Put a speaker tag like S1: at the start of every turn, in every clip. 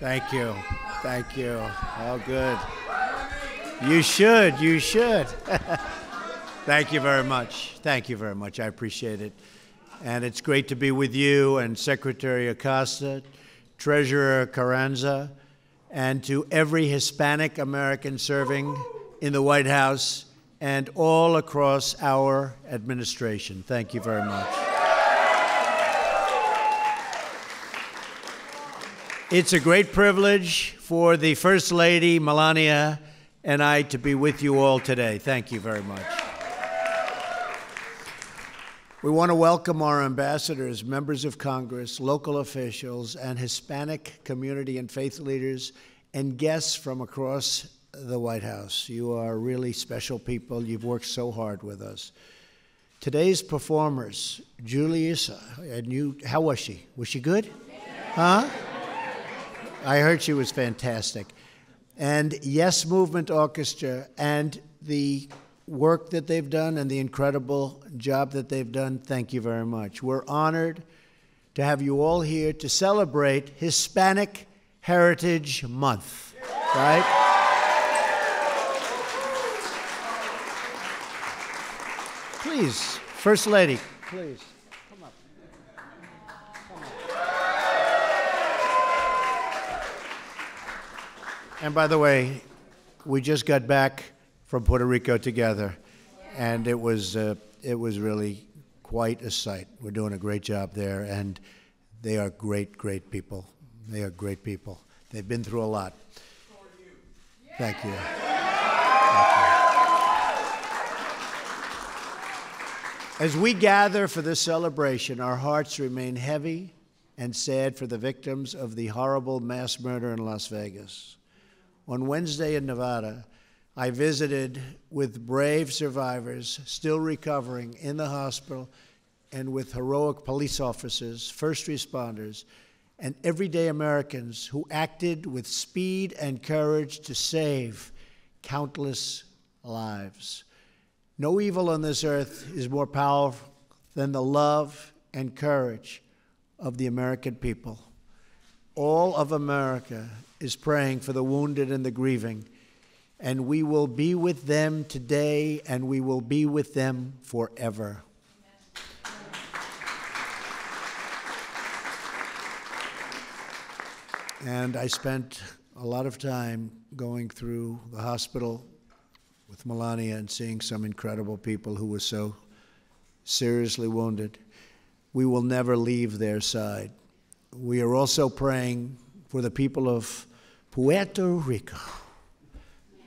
S1: Thank you. Thank you. Oh, good. You should. You should. Thank you very much. Thank you very much. I appreciate it. And it's great to be with you and Secretary Acosta, Treasurer Carranza, and to every Hispanic-American serving in the White House and all across our administration. Thank you very much. It's a great privilege for the First Lady, Melania, and I to be with you all today. Thank you very much. We want to welcome our ambassadors, members of Congress, local officials, and Hispanic community and faith leaders, and guests from across the White House. You are really special people. You've worked so hard with us. Today's performers, Julissa, how was she? Was she good? Huh? I heard she was fantastic. And Yes Movement Orchestra and the work that they've done and the incredible job that they've done, thank you very much. We're honored to have you all here to celebrate Hispanic Heritage Month, right? Please, First Lady, please. Come up. And by the way, we just got back from Puerto Rico together, and it was really quite a sight. We're doing a great job there, and they are great, great people. They are great people. They've been through a lot. Thank you. As we gather for this celebration, our hearts remain heavy and sad for the victims of the horrible mass murder in Las Vegas. On Wednesday in Nevada, I visited with brave survivors still recovering in the hospital and with heroic police officers, first responders, and everyday Americans who acted with speed and courage to save countless lives. No evil on this earth is more powerful than the love and courage of the American people. All of America is praying for the wounded and the grieving, and we will be with them today, and we will be with them forever. And I spent a lot of time going through the hospital with Melania and seeing some incredible people who were so seriously wounded. We will never leave their side. We are also praying for the people of Puerto Rico.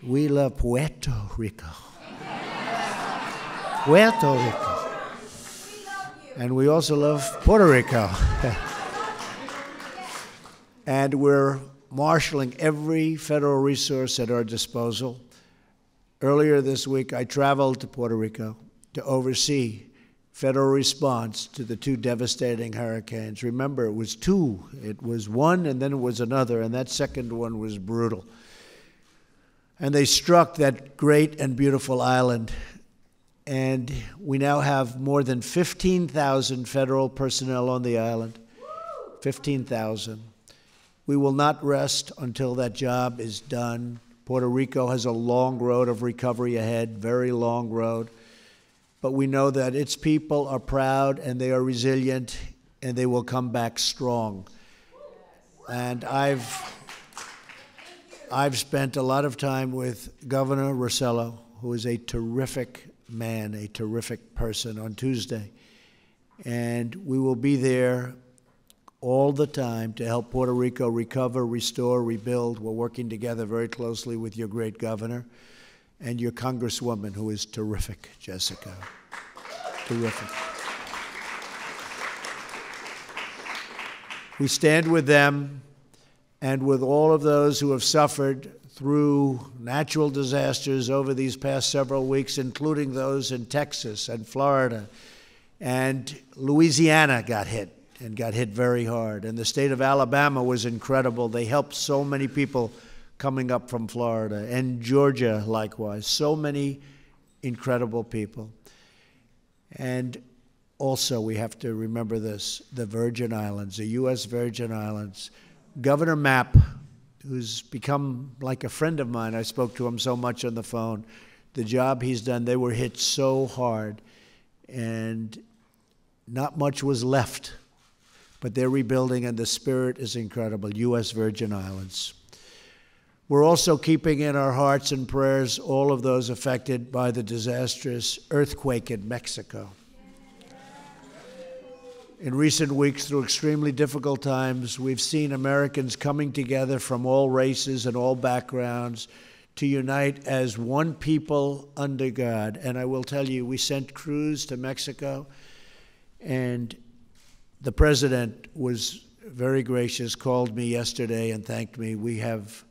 S1: We love Puerto Rico. Puerto Rico. And we also love Puerto Rico. And we're marshaling every federal resource at our disposal. Earlier this week, I traveled to Puerto Rico to oversee federal response to the two devastating hurricanes. Remember, it was two. It was one, and then it was another, and that second one was brutal. And they struck that great and beautiful island, and we now have more than 15,000 federal personnel on the island. 15,000. We will not rest until that job is done. Puerto Rico has a long road of recovery ahead, very long road. But we know that its people are proud and they are resilient and they will come back strong. And I've spent a lot of time with Governor Rosello, who is a terrific man, a terrific person, on Tuesday. And we will be there all the time to help Puerto Rico recover, restore, rebuild. We're working together very closely with your great governor and your congresswoman, who is terrific, Jessica. Terrific. We stand with them and with all of those who have suffered through natural disasters over these past several weeks, including those in Texas and Florida. And Louisiana got hit, and got hit very hard. And the state of Alabama was incredible. They helped so many people coming up from Florida, and Georgia likewise. So many incredible people. And also, we have to remember this, the Virgin Islands, the U.S. Virgin Islands. Governor Mapp who's become like a friend of mine. I spoke to him so much on the phone. The job he's done, they were hit so hard, and not much was left. But they're rebuilding, and the spirit is incredible. U.S. Virgin Islands. We're also keeping in our hearts and prayers all of those affected by the disastrous earthquake in Mexico. In recent weeks, through extremely difficult times, we've seen Americans coming together from all races and all backgrounds to unite as one people under God. And I will tell you, we sent crews to Mexico, and the president was very gracious, called me yesterday and thanked me. We have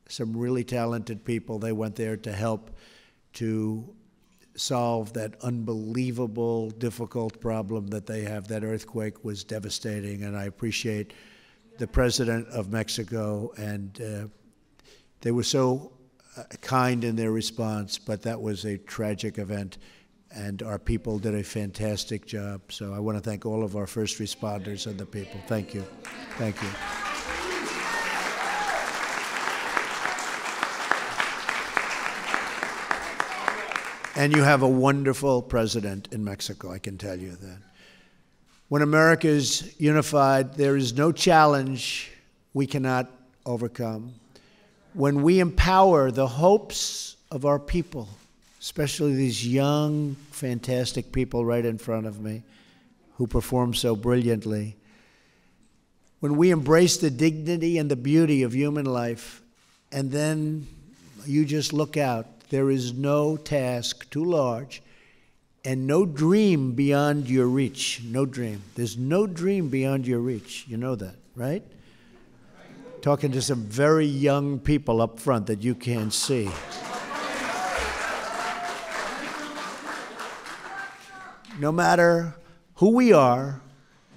S1: some really talented people. They went there to help to solve that unbelievable, difficult problem that they have. That earthquake was devastating, and I appreciate the president of Mexico, and they were so kind in their response, but that was a tragic event, and our people did a fantastic job. So I want to thank all of our first responders and the people. Thank you. Thank you. And you have a wonderful president in Mexico, I can tell you that. When America is unified, there is no challenge we cannot overcome. When we empower the hopes of our people, especially these young, fantastic people right in front of me who perform so brilliantly, when we embrace the dignity and the beauty of human life, and then you just look out, there is no task too large and no dream beyond your reach. No dream. There's no dream beyond your reach. You know that, right? Talking to some very young people up front that you can't see. No matter who we are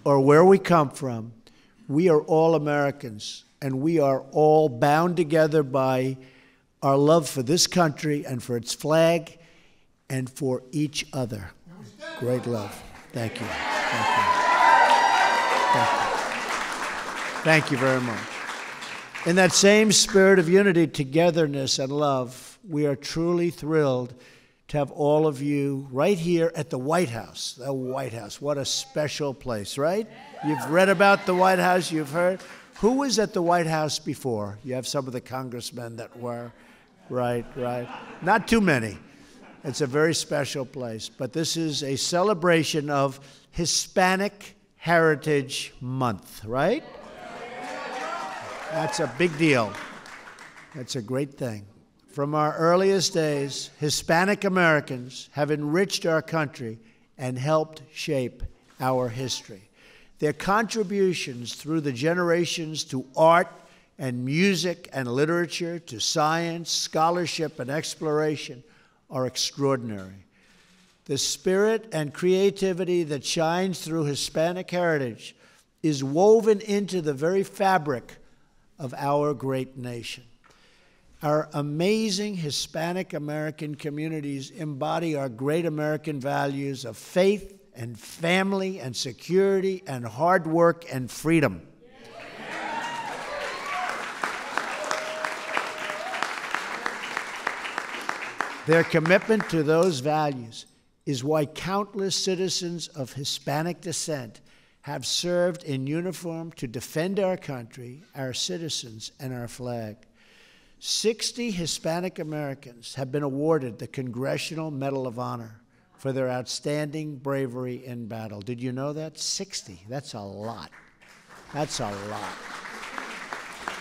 S1: or where we come from, we are all Americans, and we are all bound together by our love for this country and for its flag and for each other. Great love. Thank you. Thank you. Thank you. Thank you very much. In that same spirit of unity, togetherness, and love, we are truly thrilled to have all of you right here at the White House. The White House. What a special place, right? You've read about the White House. You've heard. Who was at the White House before? You have some of the congressmen that were. Right, right. Not too many. It's a very special place. But this is a celebration of Hispanic Heritage Month, right? That's a big deal. That's a great thing. From our earliest days, Hispanic-Americans have enriched our country and helped shape our history. Their contributions through the generations to art and music and literature, to science, scholarship, and exploration are extraordinary. The spirit and creativity that shines through Hispanic heritage is woven into the very fabric of our great nation. Our amazing Hispanic-American communities embody our great American values of faith and family and security and hard work and freedom. Their commitment to those values is why countless citizens of Hispanic descent have served in uniform to defend our country, our citizens, and our flag. 60 Hispanic Americans have been awarded the Congressional Medal of Honor for their outstanding bravery in battle. Did you know that? 60. That's a lot. That's a lot.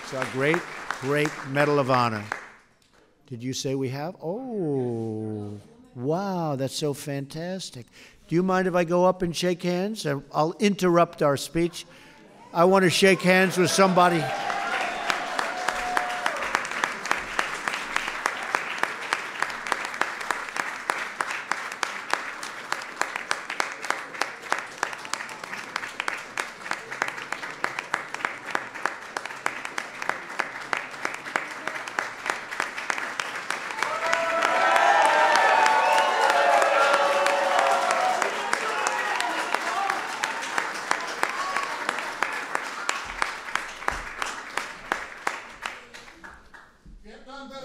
S1: It's a great, great Medal of Honor. Did you say we have? Oh, wow, that's so fantastic. Do you mind if I go up and shake hands? I'll interrupt our speech. I want to shake hands with somebody.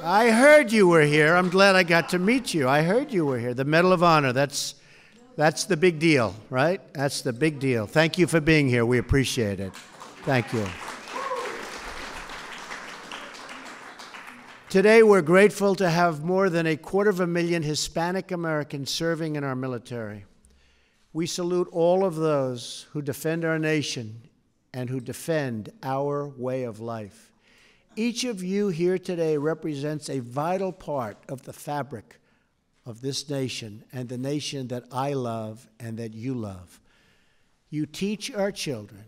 S1: I heard you were here. I'm glad I got to meet you. I heard you were here. The Medal of Honor, that's the big deal, right? That's the big deal. Thank you for being here. We appreciate it. Thank you. Today, we're grateful to have more than 250,000 Hispanic Americans serving in our military. We salute all of those who defend our nation and who defend our way of life. Each of you here today represents a vital part of the fabric of this nation and the nation that I love and that you love. You teach our children,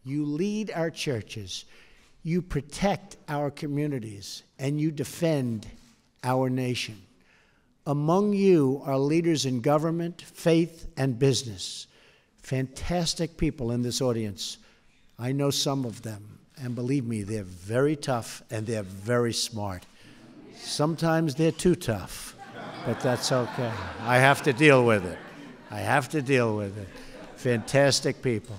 S1: you lead our churches, you protect our communities, and you defend our nation. Among you are leaders in government, faith, and business. Fantastic people in this audience. I know some of them, and believe me, they're very tough and they're very smart. Sometimes they're too tough, but that's okay. I have to deal with it. I have to deal with it. Fantastic people.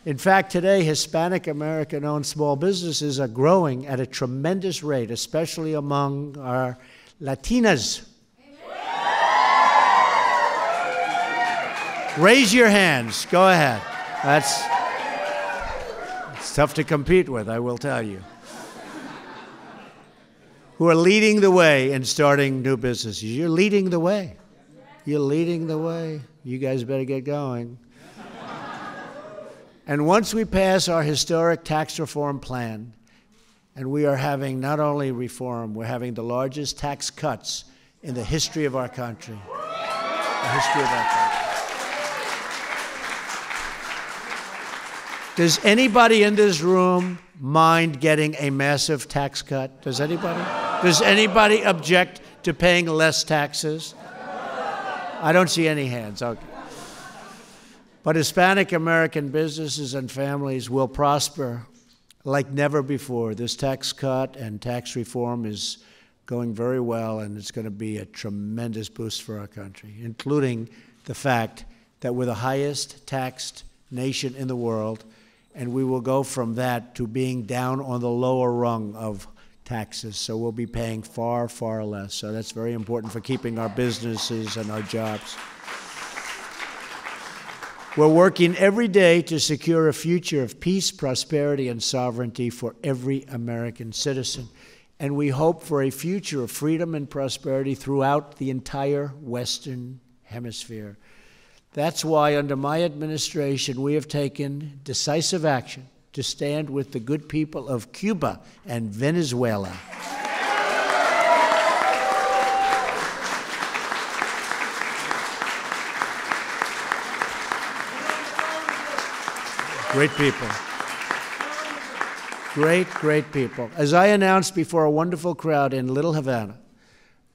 S1: In fact, today, Hispanic-American-owned small businesses are growing at a tremendous rate, especially among our Latinas. Raise your hands. Go ahead. It's tough to compete with, I will tell you. Who are leading the way in starting new businesses. You're leading the way. You're leading the way. You guys better get going. And once we pass our historic tax reform plan, and we are having not only reform, we're having the largest tax cuts in the history of our country. The history of our country. Does anybody in this room mind getting a massive tax cut? Does anybody? Does anybody object to paying less taxes? I don't see any hands. Okay. But Hispanic-American businesses and families will prosper like never before. This tax cut and tax reform is going very well, and it's going to be a tremendous boost for our country, including the fact that we're the highest taxed nation in the world, and we will go from that to being down on the lower rung of taxes. So we'll be paying far, far less. So that's very important for keeping our businesses and our jobs. We're working every day to secure a future of peace, prosperity, and sovereignty for every American citizen. And we hope for a future of freedom and prosperity throughout the entire Western Hemisphere. That's why, under my administration, we have taken decisive action to stand with the good people of Cuba and Venezuela. Great people. Great, great people. As I announced before a wonderful crowd in Little Havana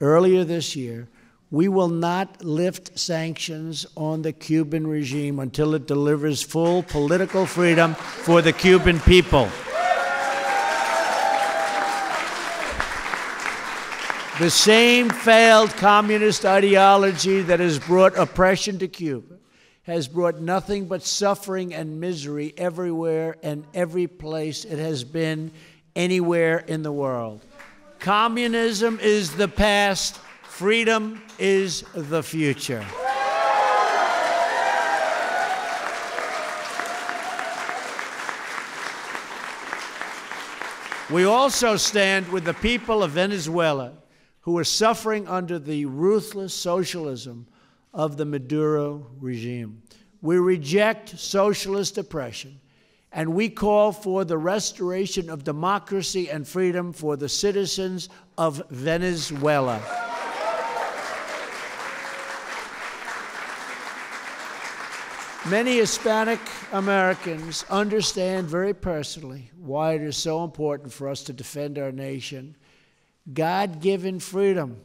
S1: earlier this year, we will not lift sanctions on the Cuban regime until it delivers full political freedom for the Cuban people. The same failed communist ideology that has brought oppression to Cuba has brought nothing but suffering and misery everywhere and every place it has been anywhere in the world. Communism is the past. Freedom is the future. We also stand with the people of Venezuela who are suffering under the ruthless socialism of the Maduro regime. We reject socialist oppression, and we call for the restoration of democracy and freedom for the citizens of Venezuela. Many Hispanic Americans understand very personally why it is so important for us to defend our nation. God-given freedom.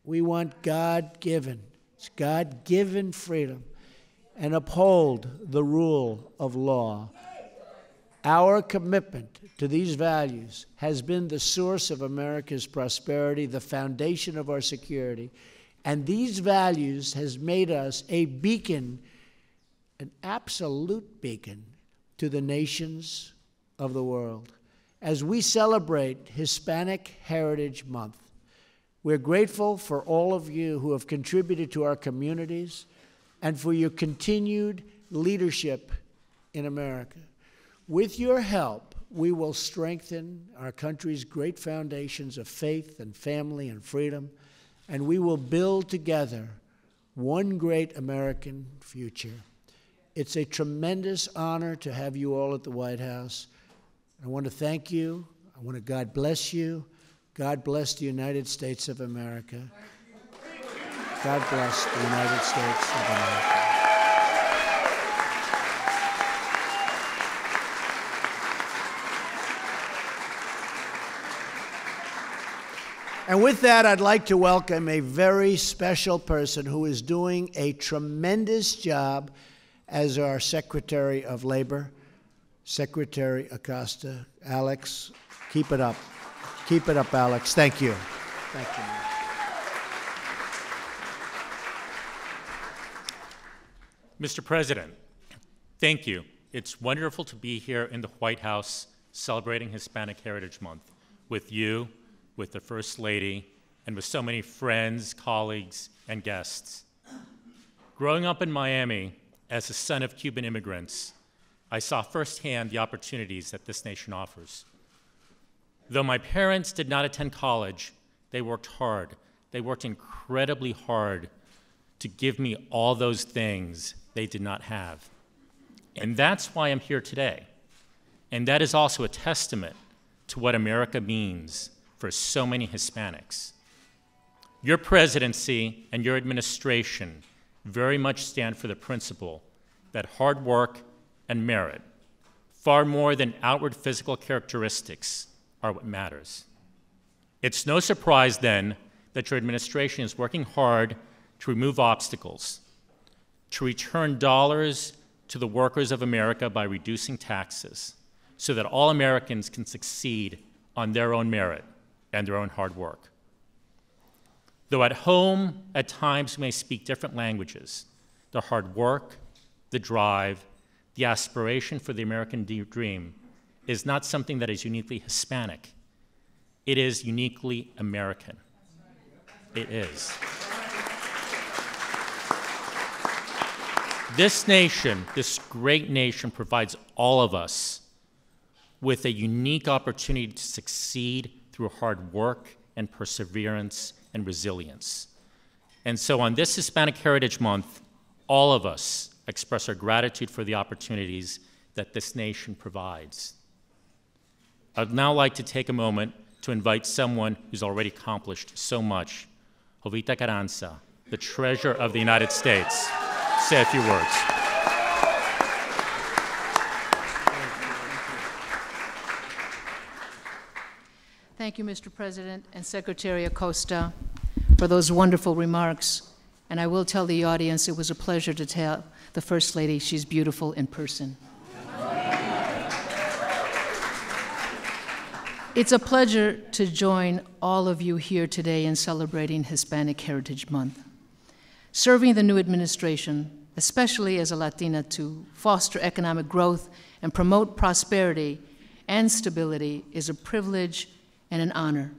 S1: We want God-given. It's God-given freedom, and uphold the rule of law. Our commitment to these values has been the source of America's prosperity, the foundation of our security, and these values has made us a beacon, an absolute beacon, to the nations of the world. As we celebrate Hispanic Heritage Month, We're grateful for all of you who have contributed to our communities and for your continued leadership in America. With your help, we will strengthen our country's great foundations of faith and family and freedom, and we will build together one great American future. It's a tremendous honor to have you all at the White House. I want to thank you. I want to God bless you. God bless the United States of America. God bless the United States of America. And with that, I'd like to welcome a very special person who is doing a tremendous job as our Secretary of Labor, Secretary Acosta. Alex, keep it up. Keep it up, Alex. Thank you. Thank you.
S2: Mr. President, thank you. It's wonderful to be here in the White House celebrating Hispanic Heritage Month with you, with the First Lady, and with so many friends, colleagues, and guests. Growing up in Miami as a son of Cuban immigrants, I saw firsthand the opportunities that this nation offers. Though my parents did not attend college, they worked hard. They worked incredibly hard to give me all those things they did not have. And that's why I'm here today. And that is also a testament to what America means for so many Hispanics. Your presidency and your administration very much stand for the principle that hard work and merit, far more than outward physical characteristics, are what matters. It's no surprise, then, that your administration is working hard to remove obstacles, to return dollars to the workers of America by reducing taxes, so that all Americans can succeed on their own merit and their own hard work. Though at home, at times, we may speak different languages, the hard work, the drive, the aspiration for the American dream is not something that is uniquely Hispanic. It is uniquely American. It is. This nation, this great nation, provides all of us with a unique opportunity to succeed through hard work and perseverance and resilience. And so on this Hispanic Heritage Month, all of us express our gratitude for the opportunities that this nation provides. I'd now like to take a moment to invite someone who's already accomplished so much, Jovita Carranza, the treasurer of the United States, say a few words.
S3: Thank you, Mr. President and Secretary Acosta, for those wonderful remarks. And I will tell the audience it was a pleasure to tell the First Lady she's beautiful in person. It's a pleasure to join all of you here today in celebrating Hispanic Heritage Month. Serving the new administration, especially as a Latina, to foster economic growth and promote prosperity and stability is a privilege and an honor.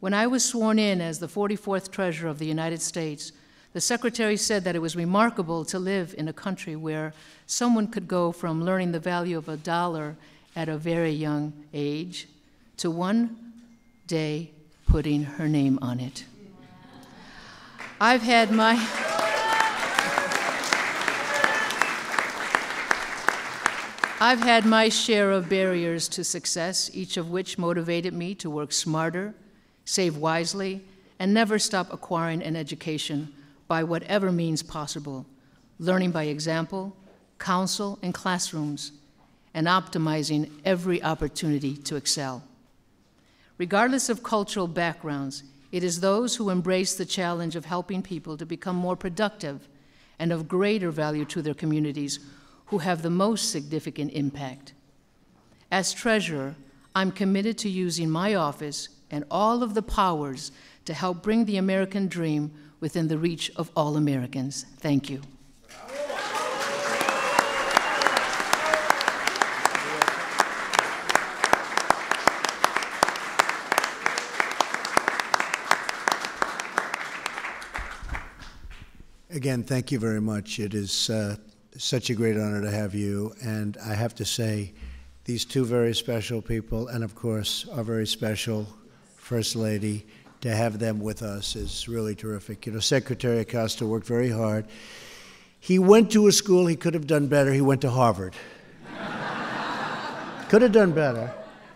S3: When I was sworn in as the 44th Treasurer of the United States, the Secretary said that it was remarkable to live in a country where someone could go from learning the value of $1 at a very young age to one day putting her name on it. I've had my share of barriers to success, each of which motivated me to work smarter, save wisely, and never stop acquiring an education by whatever means possible, learning by example, counsel in classrooms, and optimizing every opportunity to excel. Regardless of cultural backgrounds, it is those who embrace the challenge of helping people to become more productive and of greater value to their communities who have the most significant impact. As treasurer, I'm committed to using my office and all of the powers to help bring the American dream within the reach of all Americans. Thank you.
S1: Again, thank you very much. It is such a great honor to have you. And I have to say, these two very special people, and of course, our very special First Lady, to have them with us is really terrific. You know, Secretary Acosta worked very hard. He went to a school he could have done better. He went to Harvard. Could have done better,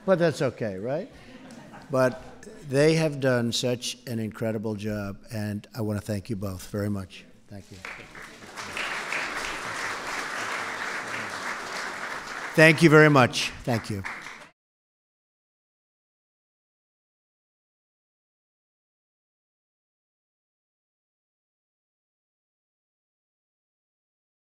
S1: but that's okay, right? But they have done such an incredible job, and I want to thank you both very much. Thank you. Thank you very much. Thank you.